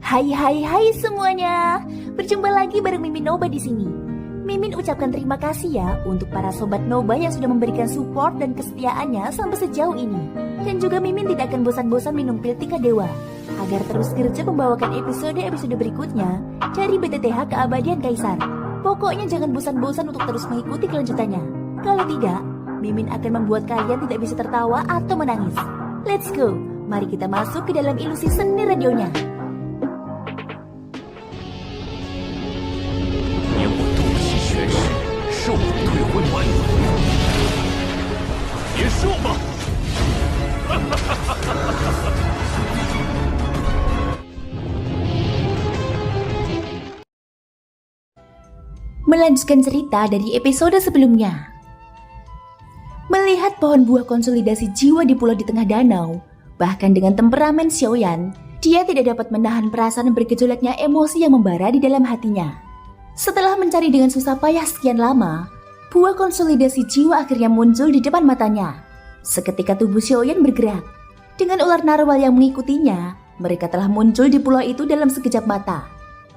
Hai semuanya. Berjumpa lagi bareng Mimin Noba di sini. Mimin ucapkan terima kasih ya untuk para sobat Noba yang sudah memberikan support dan kesetiaannya sampai sejauh ini. Dan juga Mimin tidak akan bosan-bosan minum pil Tika Dewa agar terus kerja membawakan episode-episode berikutnya dari BTTH Keabadian Kaisar. Pokoknya jangan bosan-bosan untuk terus mengikuti kelanjutannya. Kalau tidak, Mimin akan membuat kalian tidak bisa tertawa atau menangis. Let's go, mari kita masuk ke dalam ilusi seni radionya. Melanjutkan cerita dari episode sebelumnya. Melihat pohon buah konsolidasi jiwa di pulau di tengah danau, bahkan dengan temperamen Xiaoyan, dia tidak dapat menahan perasaan bergejolaknya emosi yang membara di dalam hatinya. Setelah mencari dengan susah payah sekian lama, buah konsolidasi jiwa akhirnya muncul di depan matanya. Seketika tubuh Xiaoyan bergerak. Dengan ular narwal yang mengikutinya, mereka telah muncul di pulau itu dalam sekejap mata.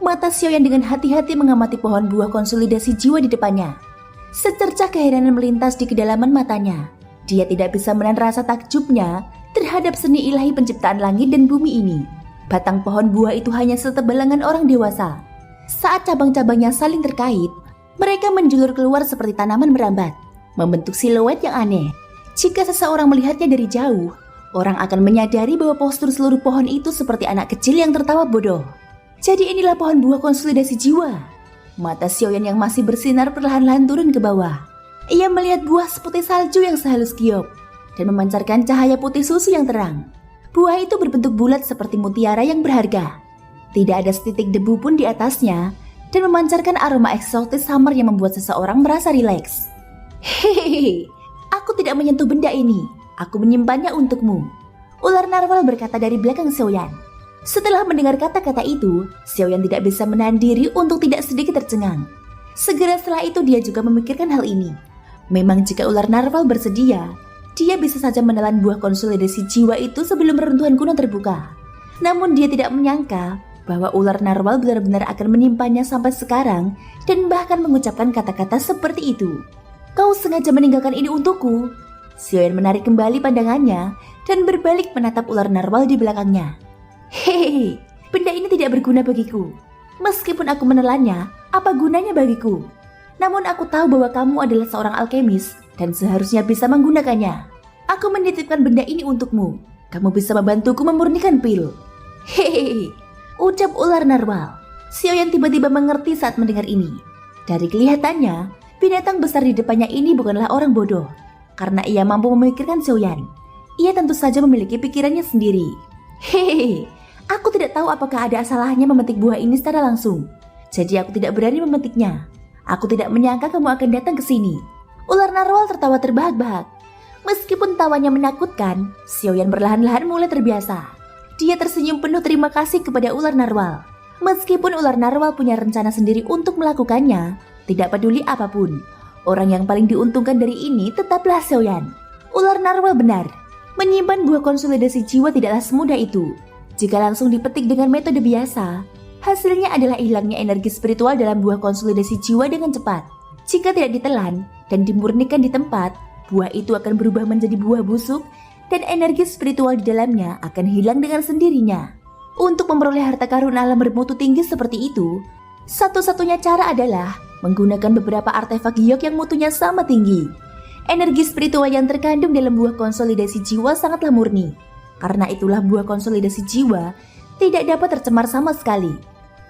Mata Xiaoyan dengan hati-hati mengamati pohon buah konsolidasi jiwa di depannya. Secercah keheranan melintas di kedalaman matanya. Dia tidak bisa menahan rasa takjubnya terhadap seni ilahi penciptaan langit dan bumi ini. Batang pohon buah itu hanya setebal lengan orang dewasa. Saat cabang-cabangnya saling terkait, mereka menjulur keluar seperti tanaman merambat, membentuk siluet yang aneh. Jika seseorang melihatnya dari jauh, orang akan menyadari bahwa postur seluruh pohon itu seperti anak kecil yang tertawa bodoh. Jadi inilah pohon buah konsolidasi jiwa. Mata Xiaoyan yang masih bersinar perlahan-lahan turun ke bawah. Ia melihat buah seputih salju yang sehalus giok dan memancarkan cahaya putih susu yang terang. Buah itu berbentuk bulat seperti mutiara yang berharga. Tidak ada setitik debu pun di atasnya dan memancarkan aroma eksotis samar yang membuat seseorang merasa rileks. Hehehe, aku tidak menyentuh benda ini. Aku menyimpannya untukmu. Ular narwal berkata dari belakang Xiaoyan. Setelah mendengar kata-kata itu, Xiaoyan tidak bisa menahan diri untuk tidak sedikit tercengang. Segera setelah itu dia juga memikirkan hal ini. Memang jika ular narwal bersedia, dia bisa saja menelan buah konsolidasi jiwa itu sebelum reruntuhan gunung terbuka. Namun dia tidak menyangka bahwa ular narwal benar-benar akan menyimpannya sampai sekarang dan bahkan mengucapkan kata-kata seperti itu. Kau sengaja meninggalkan ini untukku? Xiaoyan menarik kembali pandangannya dan berbalik menatap ular narwal di belakangnya. Hehehe, benda ini tidak berguna bagiku. Meskipun aku menelannya, apa gunanya bagiku? Namun aku tahu bahwa kamu adalah seorang alkemis dan seharusnya bisa menggunakannya. Aku menitipkan benda ini untukmu. Kamu bisa membantuku memurnikan pil. Hehehe, ucap ular narwal. Xiaoyan tiba-tiba mengerti saat mendengar ini. Dari kelihatannya, binatang besar di depannya ini bukanlah orang bodoh. Karena ia mampu memikirkan Xiaoyan. Ia tentu saja memiliki pikirannya sendiri. Hehehe, aku tidak tahu apakah ada salahnya memetik buah ini secara langsung. Jadi aku tidak berani memetiknya. Aku tidak menyangka kamu akan datang ke sini. Ular narwal tertawa terbahak-bahak. Meskipun tawanya menakutkan, Xiaoyan perlahan-lahan mulai terbiasa. Dia tersenyum penuh terima kasih kepada ular narwal. Meskipun ular narwal punya rencana sendiri untuk melakukannya, tidak peduli apapun. Orang yang paling diuntungkan dari ini tetaplah Xiaoyan. Ular narwal benar. Menyimpan buah konsolidasi jiwa tidaklah semudah itu. Jika langsung dipetik dengan metode biasa, hasilnya adalah hilangnya energi spiritual dalam buah konsolidasi jiwa dengan cepat. Jika tidak ditelan dan dimurnikan di tempat, buah itu akan berubah menjadi buah busuk dan energi spiritual di dalamnya akan hilang dengan sendirinya. Untuk memperoleh harta karun alam bermutu tinggi seperti itu, satu-satunya cara adalah menggunakan beberapa artefak giok yang mutunya sama tinggi. Energi spiritual yang terkandung dalam buah konsolidasi jiwa sangatlah murni. Karena itulah buah konsolidasi jiwa tidak dapat tercemar sama sekali.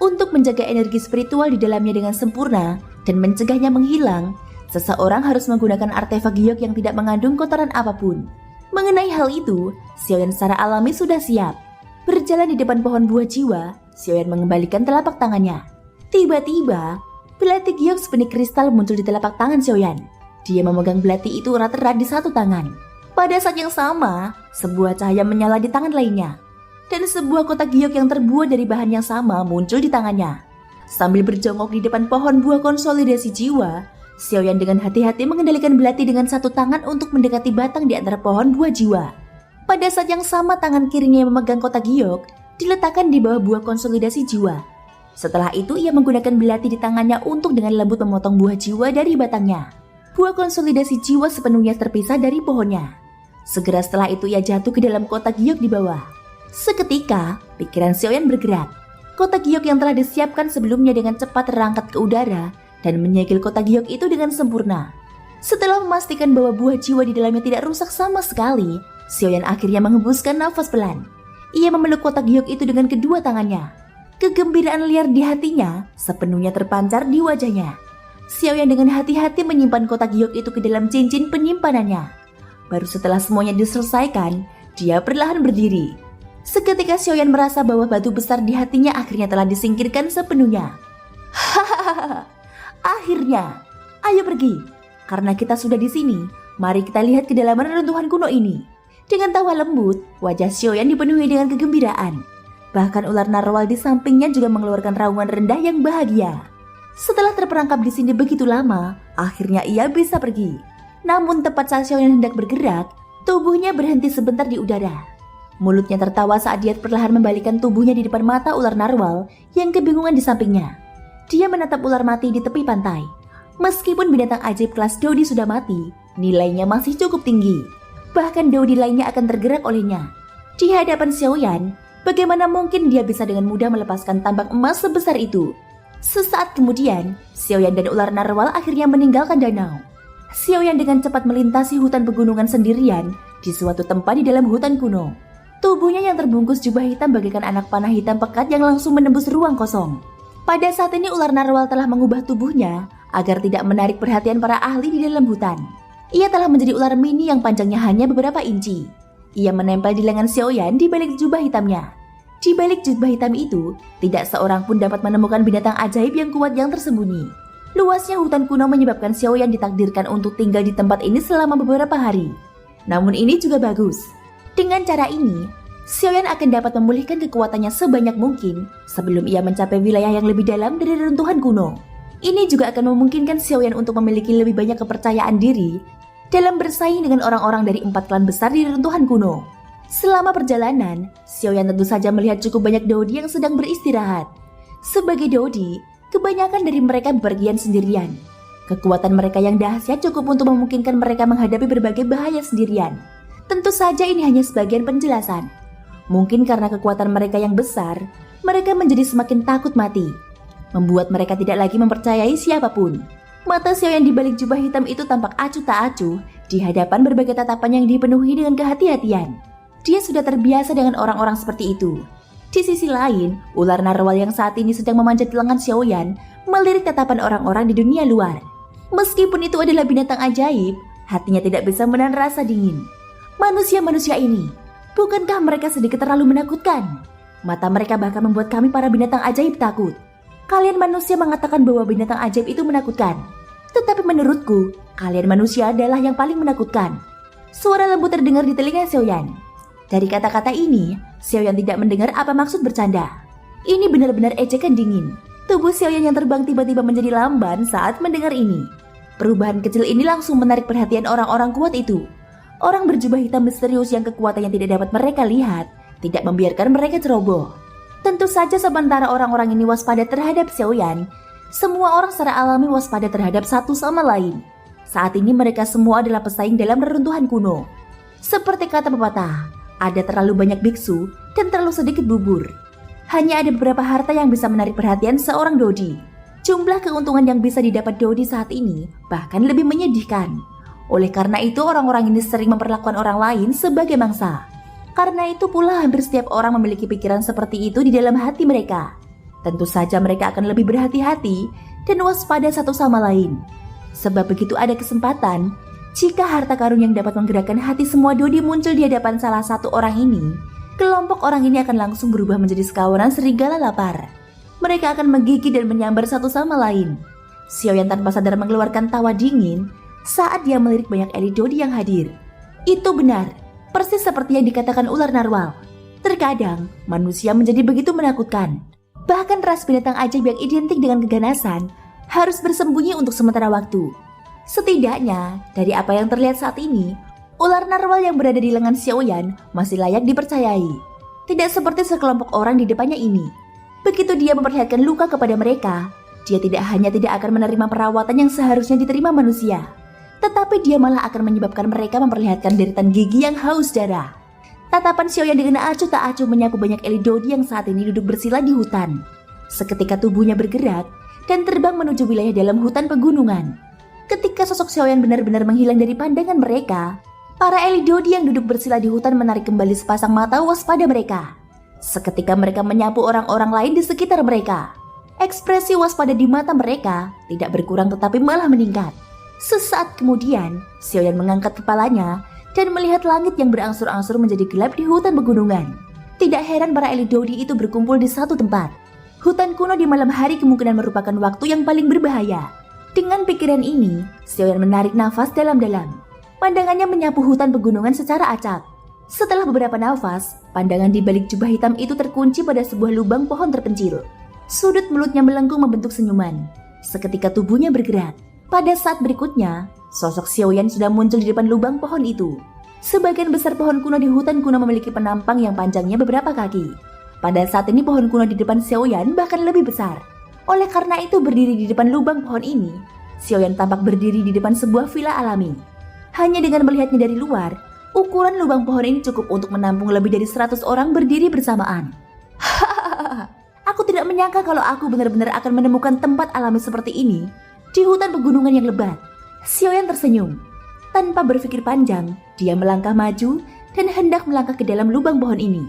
Untuk menjaga energi spiritual di dalamnya dengan sempurna dan mencegahnya menghilang, seseorang harus menggunakan artefak giok yang tidak mengandung kotoran apapun. Mengenai hal itu, Xiaoyan secara alami sudah siap. Berjalan di depan pohon buah jiwa, Xiaoyan mengembalikan telapak tangannya. Tiba-tiba, belati giok sebenih kristal muncul di telapak tangan Xiaoyan. Dia memegang belati itu erat-erat di satu tangan. Pada saat yang sama, sebuah cahaya menyala di tangan lainnya. Dan sebuah kotak giok yang terbuat dari bahan yang sama muncul di tangannya. Sambil berjongkok di depan pohon buah konsolidasi jiwa, Xiaoyan dengan hati-hati mengendalikan belati dengan satu tangan untuk mendekati batang di antara pohon buah jiwa. Pada saat yang sama tangan kirinya yang memegang kotak giok diletakkan di bawah buah konsolidasi jiwa. Setelah itu ia menggunakan belati di tangannya untuk dengan lembut memotong buah jiwa dari batangnya. Buah konsolidasi jiwa sepenuhnya terpisah dari pohonnya. Segera setelah itu ia jatuh ke dalam kotak giok di bawah. Seketika, pikiran Xiaoyan bergerak. Kotak giok yang telah disiapkan sebelumnya dengan cepat terangkat ke udara dan menyegel kotak giok itu dengan sempurna. Setelah memastikan bahwa buah jiwa di dalamnya tidak rusak sama sekali, Xiaoyan akhirnya menghembuskan nafas pelan. Ia memeluk kotak giok itu dengan kedua tangannya. Kegembiraan liar di hatinya sepenuhnya terpancar di wajahnya. Xiaoyan dengan hati-hati menyimpan kotak giok itu ke dalam cincin penyimpanannya. Baru setelah semuanya diselesaikan, dia perlahan berdiri. Seketika Xiaoyan merasa bahwa batu besar di hatinya akhirnya telah disingkirkan sepenuhnya. Hahaha, akhirnya, ayo pergi. Karena kita sudah di sini, mari kita lihat kedalaman reruntuhan kuno ini. Dengan tawa lembut, wajah Xiaoyan dipenuhi dengan kegembiraan. Bahkan ular narwal di sampingnya juga mengeluarkan raungan rendah yang bahagia. Setelah terperangkap di sini begitu lama, akhirnya ia bisa pergi. Namun tepat saat Xiaoyan hendak bergerak, tubuhnya berhenti sebentar di udara. Mulutnya tertawa saat dia perlahan membalikkan tubuhnya di depan mata ular narwal yang kebingungan di sampingnya. Dia menatap ular mati di tepi pantai. Meskipun binatang ajaib kelas Dodi sudah mati, nilainya masih cukup tinggi. Bahkan Dodi lainnya akan tergerak olehnya. Di hadapan Xiaoyan, bagaimana mungkin dia bisa dengan mudah melepaskan tambang emas sebesar itu? Sesaat kemudian, Xiaoyan dan ular narwal akhirnya meninggalkan danau. Xiaoyan dengan cepat melintasi hutan pegunungan sendirian di suatu tempat di dalam hutan kuno. Tubuhnya yang terbungkus jubah hitam bagaikan anak panah hitam pekat yang langsung menembus ruang kosong. Pada saat ini ular narwal telah mengubah tubuhnya agar tidak menarik perhatian para ahli di dalam hutan. Ia telah menjadi ular mini yang panjangnya hanya beberapa inci. Ia menempel di lengan Xiaoyan di balik jubah hitamnya. Di balik jubah hitam itu, tidak seorang pun dapat menemukan binatang ajaib yang kuat yang tersembunyi. Luasnya hutan kuno menyebabkan Xiaoyan ditakdirkan untuk tinggal di tempat ini selama beberapa hari. Namun ini juga bagus. Dengan cara ini, Xiaoyan akan dapat memulihkan kekuatannya sebanyak mungkin sebelum ia mencapai wilayah yang lebih dalam dari reruntuhan kuno. Ini juga akan memungkinkan Xiaoyan untuk memiliki lebih banyak kepercayaan diri dalam bersaing dengan orang-orang dari 4 klan besar di reruntuhan kuno. Selama perjalanan, Xiaoyan tentu saja melihat cukup banyak Dodi yang sedang beristirahat. Sebagai Dodi, kebanyakan dari mereka bepergian sendirian. Kekuatan mereka yang dahsyat cukup untuk memungkinkan mereka menghadapi berbagai bahaya sendirian. Tentu saja ini hanya sebagian penjelasan. Mungkin karena kekuatan mereka yang besar, mereka menjadi semakin takut mati, membuat mereka tidak lagi mempercayai siapapun. Mata Xiaoyan di balik jubah hitam itu tampak acuh tak acuh di hadapan berbagai tatapan yang dipenuhi dengan kehati-hatian. Dia sudah terbiasa dengan orang-orang seperti itu. Di sisi lain, ular narwal yang saat ini sedang memanjat lengan Xiaoyan melirik tatapan orang-orang di dunia luar. Meskipun itu adalah binatang ajaib, hatinya tidak bisa menahan rasa dingin. Manusia-manusia ini, bukankah mereka sedikit terlalu menakutkan? Mata mereka bahkan membuat kami para binatang ajaib takut. Kalian manusia mengatakan bahwa binatang ajaib itu menakutkan. Tetapi menurutku, kalian manusia adalah yang paling menakutkan. Suara lembut terdengar di telinga Xiaoyan. Dari kata-kata ini, Xiaoyan tidak mendengar apa maksud bercanda. Ini benar-benar ejekan dingin. Tubuh Xiaoyan yang terbang tiba-tiba menjadi lamban saat mendengar ini. Perubahan kecil ini langsung menarik perhatian orang-orang kuat itu. Orang berjubah hitam misterius yang kekuatannya tidak dapat mereka lihat, tidak membiarkan mereka ceroboh. Tentu saja sementara orang-orang ini waspada terhadap Xiaoyan, semua orang secara alami waspada terhadap satu sama lain. Saat ini mereka semua adalah pesaing dalam reruntuhan kuno. Seperti kata pepatah, ada terlalu banyak biksu dan terlalu sedikit bubur. Hanya ada beberapa harta yang bisa menarik perhatian seorang Dodi. Jumlah keuntungan yang bisa didapat Dodi saat ini bahkan lebih menyedihkan. Oleh karena itu orang-orang ini sering memperlakukan orang lain sebagai mangsa. Karena itu pula hampir setiap orang memiliki pikiran seperti itu di dalam hati mereka. Tentu saja mereka akan lebih berhati-hati dan waspada satu sama lain. Sebab begitu ada kesempatan, jika harta karun yang dapat menggerakkan hati semua Dodi muncul di hadapan salah satu orang ini, kelompok orang ini akan langsung berubah menjadi sekawanan serigala lapar. Mereka akan menggigit dan menyambar satu sama lain. Xiaoyan tanpa sadar mengeluarkan tawa dingin saat dia melirik banyak elit Dodi yang hadir. Itu benar, persis seperti yang dikatakan ular narwal. Terkadang, manusia menjadi begitu menakutkan. Bahkan ras binatang ajaib yang identik dengan keganasan harus bersembunyi untuk sementara waktu. Setidaknya, dari apa yang terlihat saat ini, ular narwal yang berada di lengan Xiaoyan masih layak dipercayai. Tidak seperti sekelompok orang di depannya ini. Begitu dia memperlihatkan luka kepada mereka, dia tidak hanya tidak akan menerima perawatan yang seharusnya diterima manusia, tetapi dia malah akan menyebabkan mereka memperlihatkan deretan gigi yang haus darah. Tatapan Xiaoyan dengan acuh tak acuh menyapu banyak Elidodi yang saat ini duduk bersila di hutan. Seketika tubuhnya bergerak dan terbang menuju wilayah dalam hutan pegunungan. Ketika sosok Xiaoyan benar-benar menghilang dari pandangan mereka, para Elidodi yang duduk bersila di hutan menarik kembali sepasang mata waspada mereka. Seketika mereka menyapu orang-orang lain di sekitar mereka. Ekspresi waspada di mata mereka tidak berkurang tetapi malah meningkat. Sesaat kemudian, Xiaoyan mengangkat kepalanya dan melihat langit yang berangsur-angsur menjadi gelap di hutan pegunungan. Tidak heran para Elidodi itu berkumpul di satu tempat. Hutan kuno di malam hari kemungkinan merupakan waktu yang paling berbahaya. Dengan pikiran ini, Xiaoyan menarik nafas dalam-dalam. Pandangannya menyapu hutan pegunungan secara acak. Setelah beberapa nafas, pandangan di balik jubah hitam itu terkunci pada sebuah lubang pohon terpencil. Sudut mulutnya melengkung membentuk senyuman. Seketika tubuhnya bergerak. Pada saat berikutnya, sosok Xiaoyan sudah muncul di depan lubang pohon itu. Sebagian besar pohon kuno di hutan kuno memiliki penampang yang panjangnya beberapa kaki. Pada saat ini pohon kuno di depan Xiaoyan bahkan lebih besar. Oleh karena itu berdiri di depan lubang pohon ini, Xiaoyan tampak berdiri di depan sebuah villa alami. Hanya dengan melihatnya dari luar, ukuran lubang pohon ini cukup untuk menampung lebih dari 100 orang berdiri bersamaan. Hahaha, aku tidak menyangka kalau aku benar-benar akan menemukan tempat alami seperti ini di hutan pegunungan yang lebat. Xiaoyan tersenyum. Tanpa berpikir panjang, dia melangkah maju dan hendak melangkah ke dalam lubang pohon ini.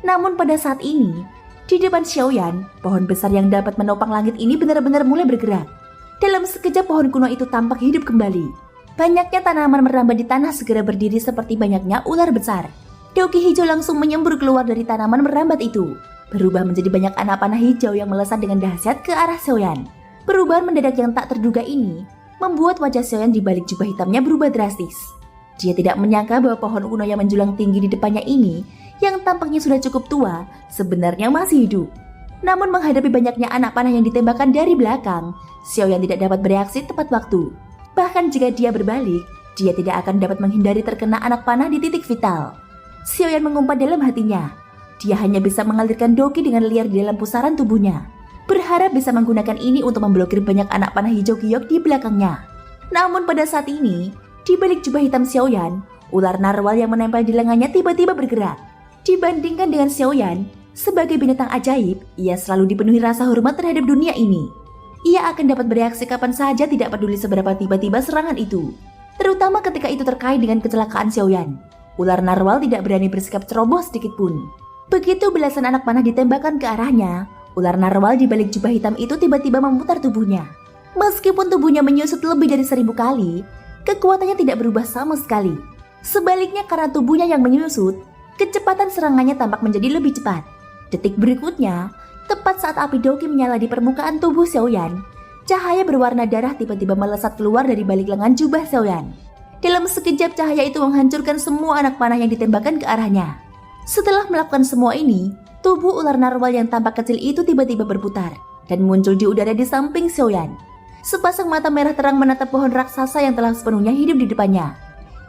Namun pada saat ini, di depan Xiaoyan, pohon besar yang dapat menopang langit ini benar-benar mulai bergerak. Dalam sekejap pohon kuno itu tampak hidup kembali. Banyaknya tanaman merambat di tanah segera berdiri seperti banyaknya ular besar. Doki hijau langsung menyembur keluar dari tanaman merambat itu, berubah menjadi banyak anak panah hijau yang melesat dengan dahsyat ke arah Xiaoyan. Perubahan mendadak yang tak terduga ini membuat wajah Xiaoyan di balik jubah hitamnya berubah drastis. Dia tidak menyangka bahwa pohon kuno yang menjulang tinggi di depannya ini, yang tampaknya sudah cukup tua, sebenarnya masih hidup. Namun menghadapi banyaknya anak panah yang ditembakkan dari belakang, Xiaoyan tidak dapat bereaksi tepat waktu. Bahkan jika dia berbalik, dia tidak akan dapat menghindari terkena anak panah di titik vital. Xiaoyan mengumpat dalam hatinya. Dia hanya bisa mengalirkan doki dengan liar di dalam pusaran tubuhnya, berharap bisa menggunakan ini untuk memblokir banyak anak panah hijau giok di belakangnya. Namun pada saat ini, di balik jubah hitam Xiaoyan, ular narwal yang menempel di lengannya tiba-tiba bergerak. Dibandingkan dengan Xiaoyan, sebagai binatang ajaib, ia selalu dipenuhi rasa hormat terhadap dunia ini. Ia akan dapat bereaksi kapan saja tidak peduli seberapa tiba-tiba serangan itu. Terutama ketika itu terkait dengan kecelakaan Xiaoyan. Ular narwal tidak berani bersikap ceroboh sedikit pun. Begitu belasan anak panah ditembakkan ke arahnya, ular narwal di balik jubah hitam itu tiba-tiba memutar tubuhnya. Meskipun tubuhnya menyusut lebih dari 1000 kali, kekuatannya tidak berubah sama sekali. Sebaliknya karena tubuhnya yang menyusut, kecepatan serangannya tampak menjadi lebih cepat. Detik berikutnya, tepat saat api doki menyala di permukaan tubuh Xiaoyan, cahaya berwarna darah tiba-tiba melesat keluar dari balik lengan jubah Xiaoyan. Dalam sekejap cahaya itu menghancurkan semua anak panah yang ditembakkan ke arahnya. Setelah melakukan semua ini, tubuh ular narwal yang tampak kecil itu tiba-tiba berputar dan muncul di udara di samping Xiaoyan. Sepasang mata merah terang menatap pohon raksasa yang telah sepenuhnya hidup di depannya.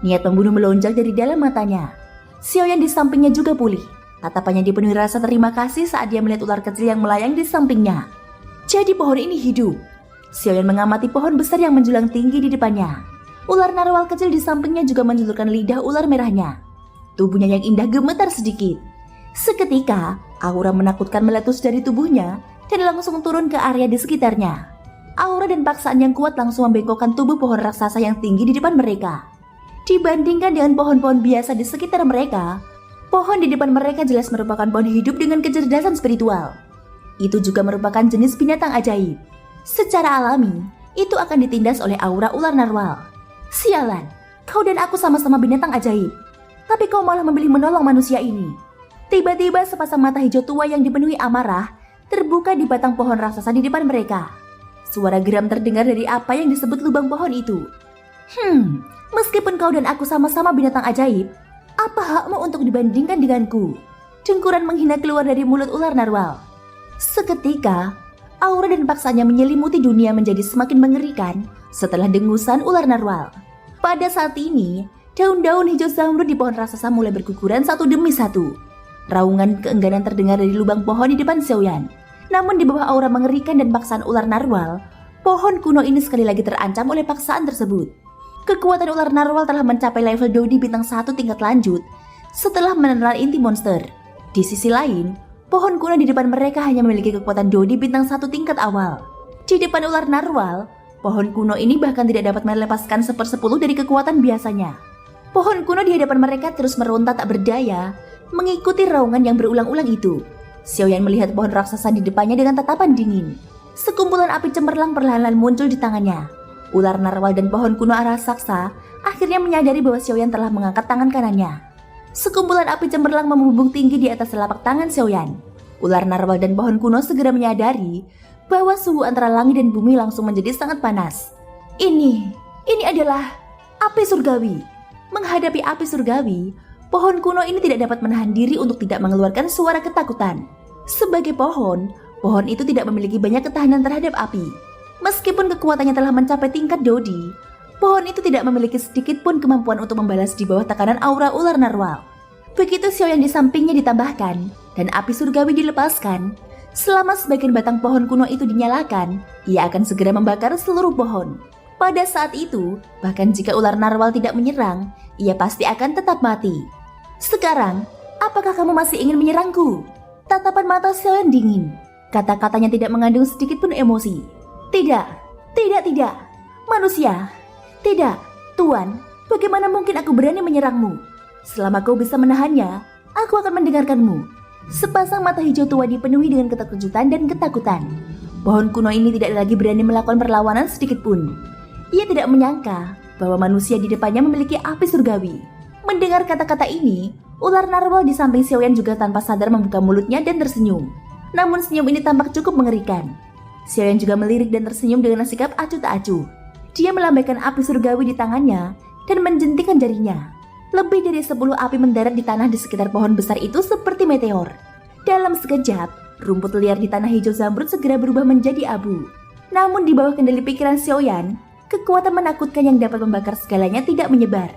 Niat membunuh melonjak dari dalam matanya. Xiaoyan di sampingnya juga pulih. Tatapannya dipenuhi rasa terima kasih saat dia melihat ular kecil yang melayang di sampingnya. Jadi pohon ini hidup. Xiaoyan mengamati pohon besar yang menjulang tinggi di depannya. Ular narwal kecil di sampingnya juga menjulurkan lidah ular merahnya. Tubuhnya yang indah gemetar sedikit. Seketika, aura menakutkan meletus dari tubuhnya dan langsung turun ke area di sekitarnya. Aura dan paksaan yang kuat langsung membengkokkan tubuh pohon raksasa yang tinggi di depan mereka. Dibandingkan dengan pohon-pohon biasa di sekitar mereka, pohon di depan mereka jelas merupakan pohon hidup dengan kecerdasan spiritual. Itu juga merupakan jenis binatang ajaib. Secara alami, itu akan ditindas oleh aura ular narwal. Sialan, kau dan aku sama-sama binatang ajaib. Tapi kau malah memilih menolong manusia ini. Tiba-tiba sepasang mata hijau tua yang dipenuhi amarah terbuka di batang pohon raksasa di depan mereka. Suara geram terdengar dari apa yang disebut lubang pohon itu. Meskipun kau dan aku sama-sama binatang ajaib, apa hakmu untuk dibandingkan denganku? Dengkuran menghina keluar dari mulut ular narwal. Seketika, aura dan paksanya menyelimuti dunia menjadi semakin mengerikan setelah dengusan ular narwal. Pada saat ini, daun-daun hijau zamrud di pohon raksasa mulai berguguran satu demi satu. Raungan keengganan terdengar dari lubang pohon di depan Xiaoyan. Namun di bawah aura mengerikan dan paksaan ular narwal, pohon kuno ini sekali lagi terancam oleh paksaan tersebut. Kekuatan ular narwal telah mencapai level Dodi bintang 1 tingkat lanjut setelah menelan inti monster. Di sisi lain, pohon kuno di depan mereka hanya memiliki kekuatan Dodi bintang 1 tingkat awal. Di depan ular narwal, pohon kuno ini bahkan tidak dapat melepaskan 1/10 dari kekuatan biasanya. Pohon kuno di hadapan mereka terus meronta tak berdaya, mengikuti raungan yang berulang-ulang itu. Xiaoyan melihat pohon raksasa di depannya dengan tatapan dingin. Sekumpulan api cemerlang perlahan-lahan muncul di tangannya. Ular narwal dan pohon kuno arah raksasa akhirnya menyadari bahwa Xiaoyan telah mengangkat tangan kanannya. Sekumpulan api cemerlang membumbung tinggi di atas telapak tangan Xiaoyan. Ular narwal dan pohon kuno segera menyadari bahwa suhu antara langit dan bumi langsung menjadi sangat panas. Ini adalah api surgawi. Menghadapi api surgawi, pohon kuno ini tidak dapat menahan diri untuk tidak mengeluarkan suara ketakutan. Sebagai pohon itu tidak memiliki banyak ketahanan terhadap api. Meskipun kekuatannya telah mencapai tingkat Dodi, pohon itu tidak memiliki sedikit pun kemampuan untuk membalas di bawah tekanan aura ular narwal. Begitu Xiaoyan di sampingnya ditambahkan dan api surgawi dilepaskan, selama sebagian batang pohon kuno itu dinyalakan, ia akan segera membakar seluruh pohon. Pada saat itu, bahkan jika ular narwal tidak menyerang, ia pasti akan tetap mati. Sekarang, apakah kamu masih ingin menyerangku? Tatapan mata Xiaoyan dingin. Kata-katanya tidak mengandung sedikit pun emosi. Tidak. Manusia. Tidak, Tuan. Bagaimana mungkin aku berani menyerangmu? Selama kau bisa menahannya, aku akan mendengarkanmu. Sepasang mata hijau tua dipenuhi dengan keterkejutan dan ketakutan. Pohon kuno ini tidak lagi berani melakukan perlawanan sedikit pun. Ia tidak menyangka bahwa manusia di depannya memiliki api surgawi. Mendengar kata-kata ini, ular narwal di samping Xiaoyan juga tanpa sadar membuka mulutnya dan tersenyum. Namun senyum ini tampak cukup mengerikan. Xiaoyan juga melirik dan tersenyum dengan sikap acuh tak acuh. Dia melambaikan api surgawi di tangannya dan menjentikkan jarinya. Lebih dari 10 api mendarat di tanah di sekitar pohon besar itu seperti meteor. Dalam sekejap, rumput liar di tanah hijau zamrud segera berubah menjadi abu. Namun di bawah kendali pikiran Xiaoyan, kekuatan menakutkan yang dapat membakar segalanya tidak menyebar.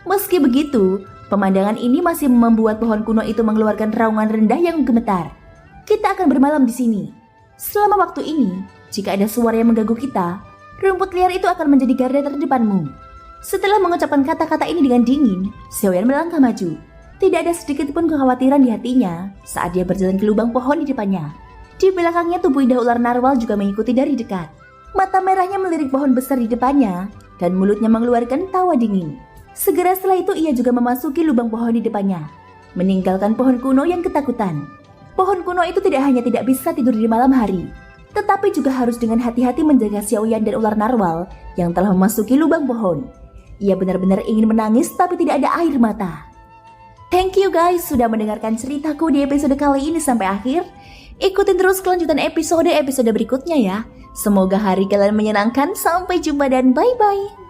Meski begitu, pemandangan ini masih membuat pohon kuno itu mengeluarkan raungan rendah yang gemetar. Kita akan bermalam di sini. Selama waktu ini, jika ada suara yang mengganggu kita, rumput liar itu akan menjadi garda terdepanmu. Setelah mengucapkan kata-kata ini dengan dingin, Xiaoyan melangkah maju. Tidak ada sedikit pun kekhawatiran di hatinya saat dia berjalan ke lubang pohon di depannya. Di belakangnya tubuh indah ular narwal juga mengikuti dari dekat. Mata merahnya melirik pohon besar di depannya dan mulutnya mengeluarkan tawa dingin. Segera setelah itu ia juga memasuki lubang pohon di depannya, meninggalkan pohon kuno yang ketakutan. Pohon kuno itu tidak hanya tidak bisa tidur di malam hari, tetapi juga harus dengan hati-hati menjaga Xiaoyan dan ular narwal yang telah memasuki lubang pohon. Ia benar-benar ingin menangis tapi tidak ada air mata. Thank you guys sudah mendengarkan ceritaku di episode kali ini sampai akhir. Ikutin terus kelanjutan episode berikutnya ya. Semoga hari kalian menyenangkan. Sampai jumpa dan bye-bye.